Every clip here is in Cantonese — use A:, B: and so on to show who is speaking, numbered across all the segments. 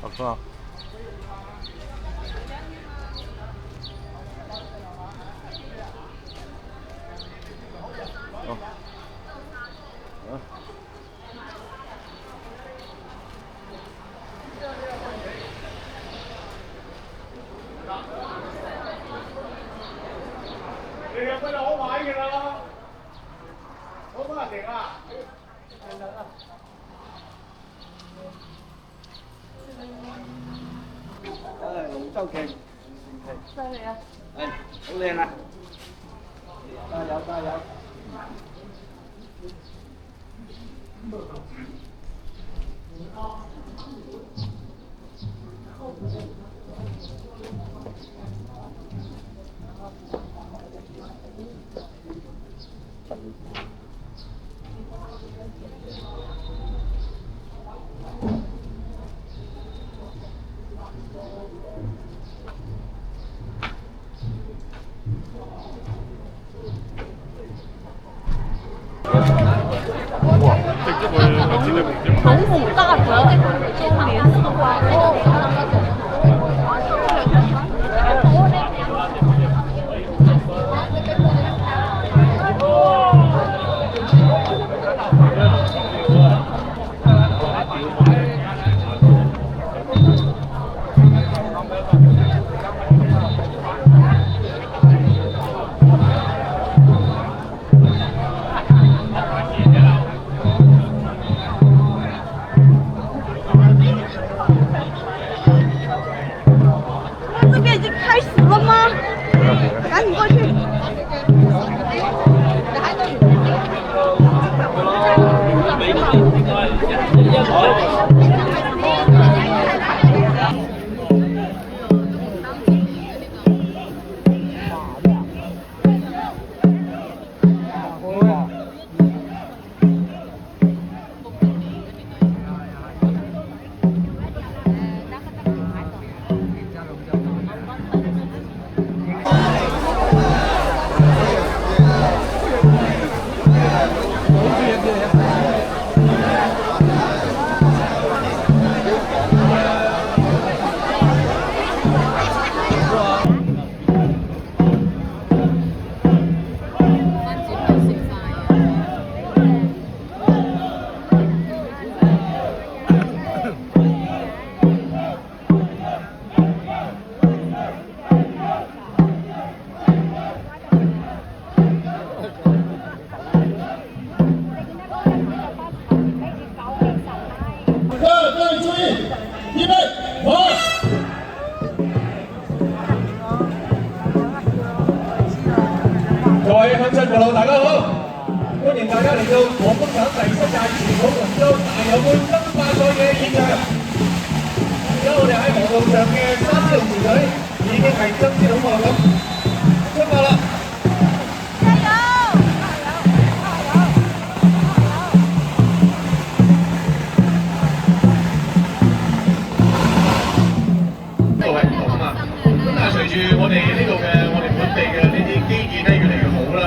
A: 박준아.
B: 你有乜攞買㗎啦？攞乜嚟㗎？龍舟旗，
C: 犀利啊！
B: 係好靚啊！加油加油！
A: 哇，直接去指定目的。
C: 龙虎大德周年四花这边已经开始了吗？赶紧过去。
B: 各位鄉親父老，大家好！歡迎大家嚟到廣東省第7屆全港龍舟大有杯爭霸賽嘅現場。而家我哋喺河道上嘅3支龍船隊已經係爭先恐後咁出發啦！
C: 加油！
B: 各位唔同啊嘛，咁但係隨住我哋呢度嘅本地嘅呢啲基建咧越嚟越好啦，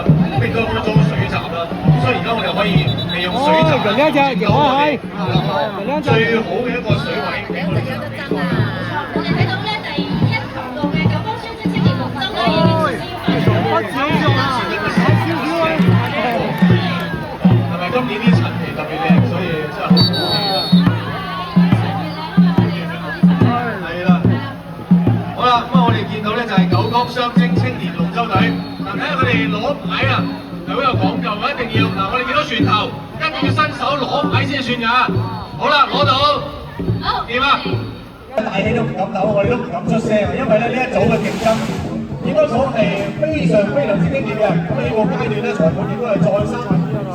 B: 亦都開咗水閘啦，所以而家我哋可以利用水閘嚟到最好嘅一個水位俾我哋嘅比賽。
D: 我哋睇到咧第1球道嘅九江雙星青年龍舟咧已經率先發出
B: 係咪今年啲陳皮特別靚，所以真係好好氣啦。係啦，好啦，咁我哋見到咧就係九江雙星青年龍舟隊。嗱，睇下佢哋攞牌啊，係好有講究嘅，一定要嗱，我哋見到船頭，跟住要伸手攞牌先算㗎。好啦，攞到，掂啊！大氣都唔敢抖，我哋都唔敢出聲啊，因為咧呢一組嘅競爭應該講係非常之激烈嘅。咁呢個階段咧，裁判亦都係再三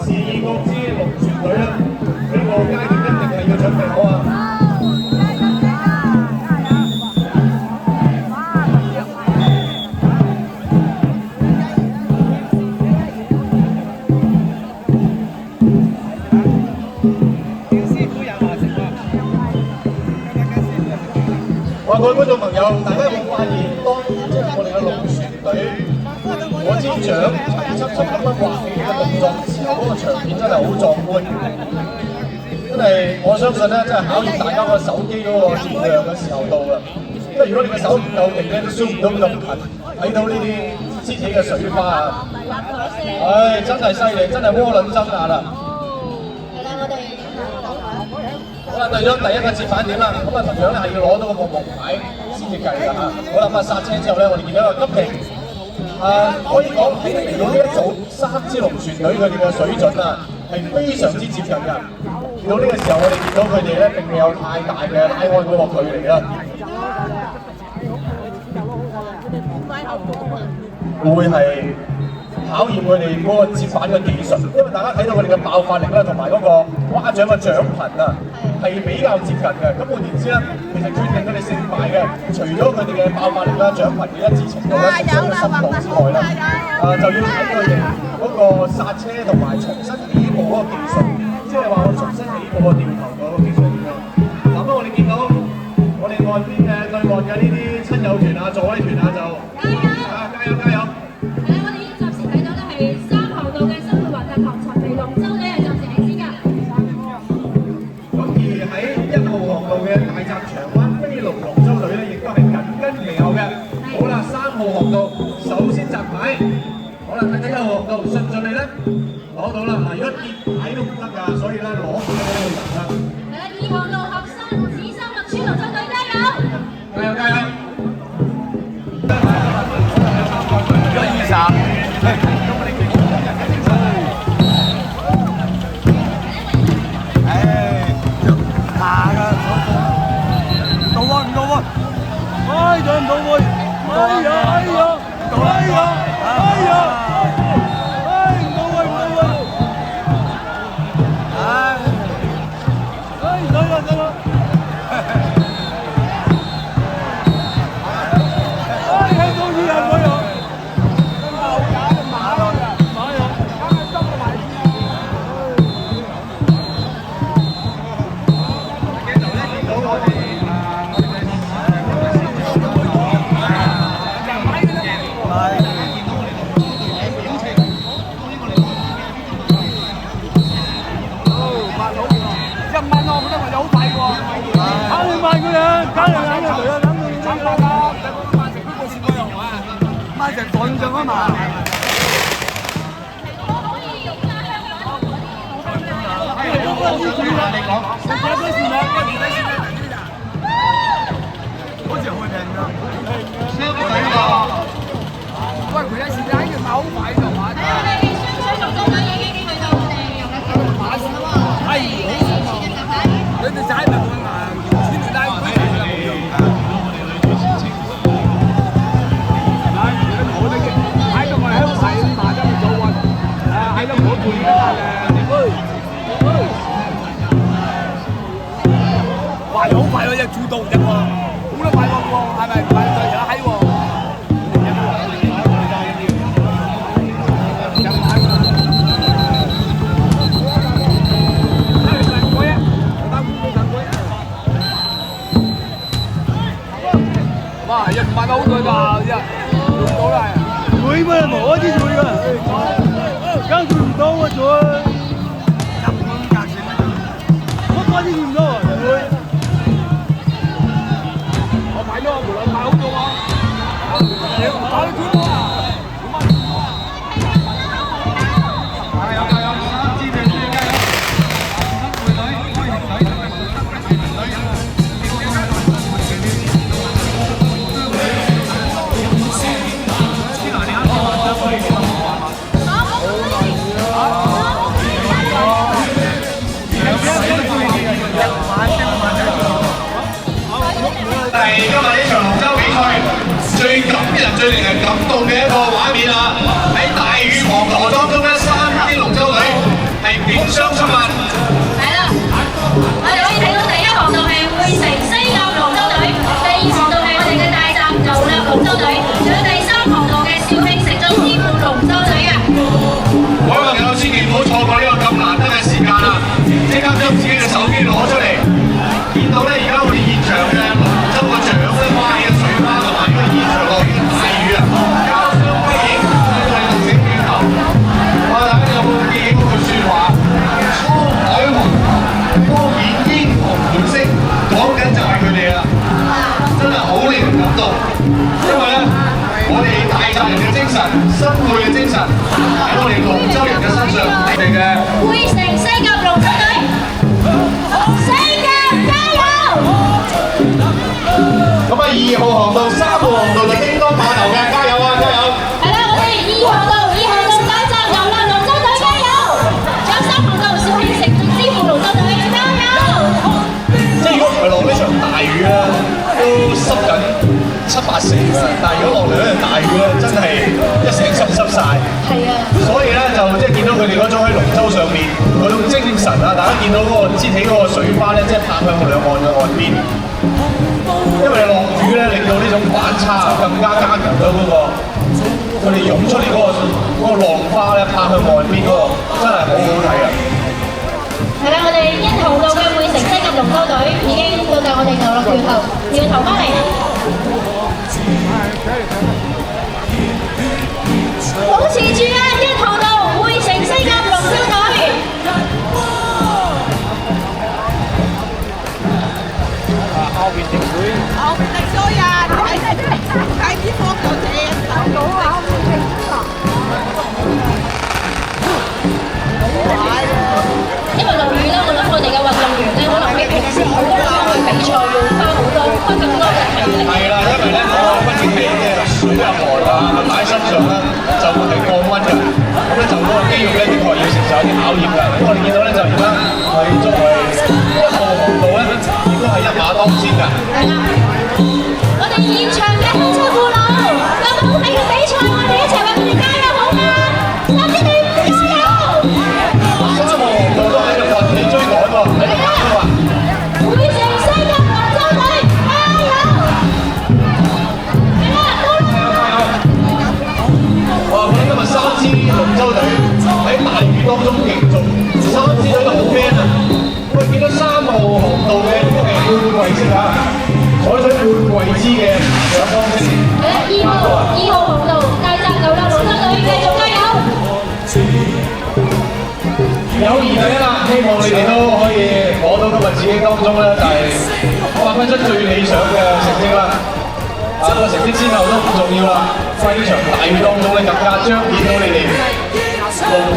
B: 示意各支龍船隊咧，呢個階段一定係要準備好啊！各位觀眾朋友，大家有冇發現，當即係我哋嘅龍船隊嗰支槳齊輯輯咁樣畫起嘅動作之後，嗰個場面真係好壯觀。咁真係我相信咧，真係考驗大家個手機嗰個電量嘅時候到啦。因為如果你個手唔夠勁咧，都 zoom 唔到咁近，睇到呢啲支起嘅水花啊！唉，真係犀利，真係窩輪爭壓啦！
D: 係啦，我哋
B: 好啦，到咗第一個折返點啦，咁啊同樣咧係要攞到個木牌先至計㗎嚇。好啦，咁啊剎車之後咧，我哋見到一個急停。可以講喺嚟到呢一組3支龍船隊佢哋嘅水準啊，係非常之接近㗎。到呢個時候，我哋見到佢哋咧並未有太大嘅拉開嗰個距離啦。會係考驗佢哋嗰個折返嘅技術，因為大家睇到佢哋嘅爆發力啦，同埋嗰個劃獎嘅獎頻啊，係比較接近嘅。咁換言之咧，其實決定佢哋勝敗嘅，除咗佢哋嘅爆發力啦、獎頻嘅一致程度啦、重嘅深度之外啦，就要睇佢哋嗰個剎車同埋重新起步嗰個技術，即係話我重新起步個掉頭嗰個技術點樣。嗱，不過我哋見到我哋岸邊嘅對岸嘅呢啲親友團啊、助威團啊就加油加油！
D: 係啦，我哋已經暫時睇到咧係3號道嘅生活雲達糖陳皮龍舟隊係暫時領先㗎。
B: 咁而喺1號航道嘅大閘長灣飛龍龍舟隊咧，亦都係緊跟其後嘅。好啦，3號航道首先摘牌。好啦，睇睇1號航道順唔順利咧？攞到啦！嗱，如果跌牌都唔得㗎，所以咧攞牌都要得啦。
D: 係啦，2號道學生紫衫麥村龍舟隊加油！
B: 加油加油！最令人感動嘅一個畫面啊！喺大雨滂沱當中咧，3支龍舟隊係競相出發。
D: 係啦，我哋可以睇到第1航道係匯城西岸龍舟隊，第2航道係我哋嘅大閘牛略龍舟隊，仲有第3航道嘅肇慶城中師傅龍舟隊嘅。各位朋友千祈唔好錯過呢個咁難得嘅時間啊！即刻將自己嘅手機攞出嚟，見到咧而家我哋現場嘅龍舟嘅獎咧，哇嘅水花同埋呢個現場落雨大雨啊！交相輝映，對對錄影鏡頭，哇！大家有冇記起嗰句説話？
B: 動，因為咧我哋大責人嘅精神、新會嘅精神喺我哋龍舟人嘅身上，我哋嘅
D: 會城西甲龍舟隊，西甲加油！
B: 咁啊2號航道、3號航道就叮當碼頭嘅，加油啊！加油！
D: 係啦，我哋2號道大閘遊覽龍舟隊加油！仲有3號道肇慶城支付龍舟隊加油！
B: 即係如果唔係落呢場大雨咧，都濕緊7、8成㗎。但係如果落嚟呢場大雨咧，真係一成濕晒。
D: 係啊。
B: 所以咧就即係見到佢哋嗰種喺龍舟上面嗰種精神啊！大家見到嗰個支起嗰個水花咧，即係拍向兩岸嘅岸邊。因為落雨咧，令到呢種反差更加加強咗嗰個佢哋湧出嚟嗰個浪花咧，拍向岸邊嗰個真係好好睇啊！
D: 係啦，我哋1號道嘅會城西甲龍舟隊已經到達我哋牛落橋頭，掉頭翻嚟。保持住啊！1號道會城西甲龍舟隊。
A: 後邊停水。
C: 後面定衰人，睇啲波就正走到啊！後面
D: 因為落雨咧，我諗我哋嘅運動員咧，可能比平時好多人去比賽要花好多，花更多嘅體力。
B: 係啦，因為咧嗰個畢竟係即係水啊汗啊擺喺身上咧，就會係降溫㗎。咁咧就嗰個肌肉咧，的確要承受一啲考驗㗎。咁我哋見到咧就而家係作為1號航道咧，亦都係一馬當先㗎。
D: 係啦，我哋現場嘅空車護路，有冇好睇嘅比賽？我哋一齊為佢哋加油好嗎？3支隊加油
B: ！3號航道都喺度奮起追趕喎，喺度跑啊！
D: 會城西甲龍舟隊加油！係啦，到啦！
B: 哇！我哋今日3支龍舟隊喺大雨當中競逐，3支隊都好 man 啊！喂，見到3號航道嘅半跪式啊，採取半跪姿嘅上方式。
D: 2號航道大閘遊覽龍舟隊繼續加油！
B: 友誼第一啦，希望你哋都可以攞到今日自己當中咧，就係發揮出最理想嘅成績啦。個成績之後都唔重要啦，喺呢場大雨當中咧，更加彰顯到你哋龍舟